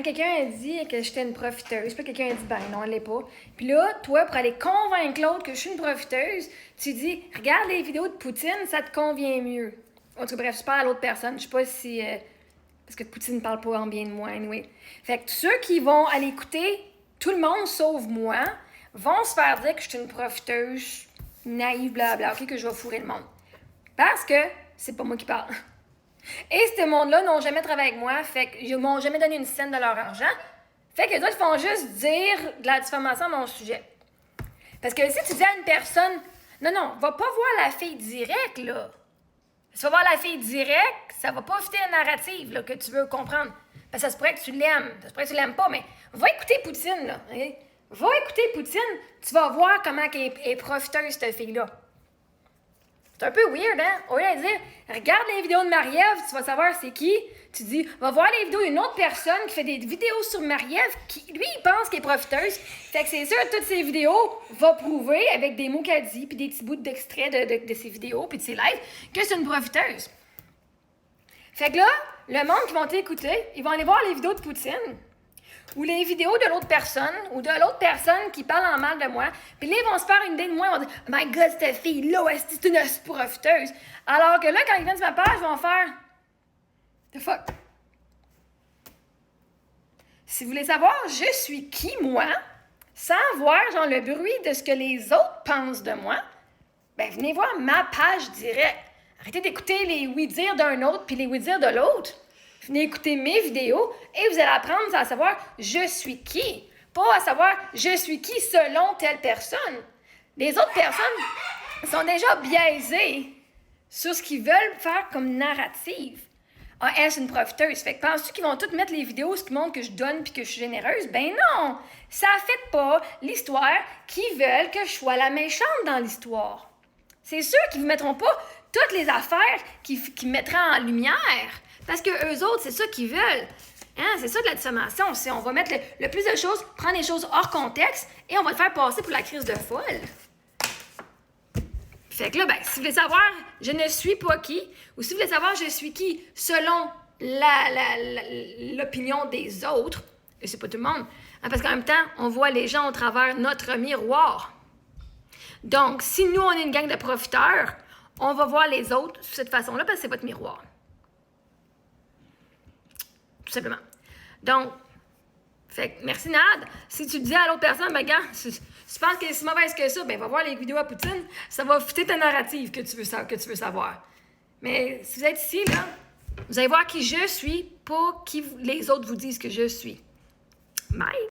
Quand quelqu'un a dit que j'étais une profiteuse, puis quelqu'un a dit, ben non, elle l'est pas. Puis là, toi, pour aller convaincre l'autre que je suis une profiteuse, tu dis, regarde les vidéos de Poutine, ça te convient mieux. En tout cas, bref, je parle à l'autre personne. Je sais pas si. Parce que Poutine ne parle pas en bien de moi, anyway. Fait que tous ceux qui vont aller écouter, tout le monde sauf moi, vont se faire dire que je suis une profiteuse, naïve, blabla, ok, que je vais fourrer le monde. Parce que c'est pas moi qui parle. Et ce monde-là n'ont jamais travaillé avec moi, fait qu'ils m'ont jamais donné une scène de leur argent. Fait que les autres font juste dire de la diffamation à mon sujet. Parce que si tu dis à une personne, non, va pas voir la fille directe, là. Si tu vas voir la fille directe, ça va pas fitter la narrative là, que tu veux comprendre. Parce que ça se pourrait que tu l'aimes, ça se pourrait que tu l'aimes pas, mais va écouter Poutine, là. Okay? Va écouter Poutine, tu vas voir comment elle est profiteuse, cette fille-là. C'est un peu weird, hein? Au lieu de dire, regarde les vidéos de Marie-Ève, tu vas savoir c'est qui. Tu dis, va voir les vidéos d'une autre personne qui fait des vidéos sur Marie-Ève, qui, lui, il pense qu'elle est profiteuse. Fait que c'est sûr, toutes ces vidéos vont prouver, avec des mots qu'elle dit, puis des petits bouts d'extraits de ses vidéos, puis de ses lives, que c'est une profiteuse. Fait que là, le monde qui vont t'écouter, ils vont aller voir les vidéos de Poutine, ou les vidéos de l'autre personne, ou de l'autre personne qui parle en mal de moi, puis là, ils vont se faire une idée de moi, ils vont dire « My God, cette fille-là, c'est une profiteuse! » Alors que là, quand ils viennent sur ma page, ils vont faire « The fuck? » Si vous voulez savoir je suis qui, moi, sans voir genre le bruit de ce que les autres pensent de moi, ben venez voir ma page directe. Arrêtez d'écouter les oui-dire d'un autre puis les oui-dire de l'autre. Venez écouter mes vidéos et vous allez apprendre à savoir je suis qui. Pas à savoir je suis qui selon telle personne. Les autres personnes sont déjà biaisées sur ce qu'ils veulent faire comme narrative. Ah, elle, c'est une profiteuse. Fait que penses-tu qu'ils vont toutes mettre les vidéos qui montrent que je donne puis que je suis généreuse? Ben non! Ça fait pas l'histoire qu'ils veulent que je sois la méchante dans l'histoire. C'est sûr qu'ils ne mettront pas toutes les affaires qui me mettraient en lumière. Parce que eux autres, c'est ça qu'ils veulent. Hein? C'est ça de la diffamation. On va mettre le plus de choses, prendre les choses hors contexte et on va le faire passer pour la crise de folle. Fait que là, ben, si vous voulez savoir je ne suis pas qui, ou si vous voulez savoir je suis qui selon l'opinion des autres, et c'est pas tout le monde, hein, parce qu'en même temps, on voit les gens au travers notre miroir. Donc, si nous, on est une gang de profiteurs, on va voir les autres de cette façon-là parce que c'est votre miroir. Tout simplement. Donc, fait que, merci Nad. Si tu dis à l'autre personne, ben gars, si tu penses qu'elle est si mauvaise que ça, ben va voir les vidéos à Poutine, ça va fitter ta narrative que tu veux savoir. Mais si vous êtes ici, là, vous allez voir qui je suis, pas qui les autres vous disent que je suis. Bye!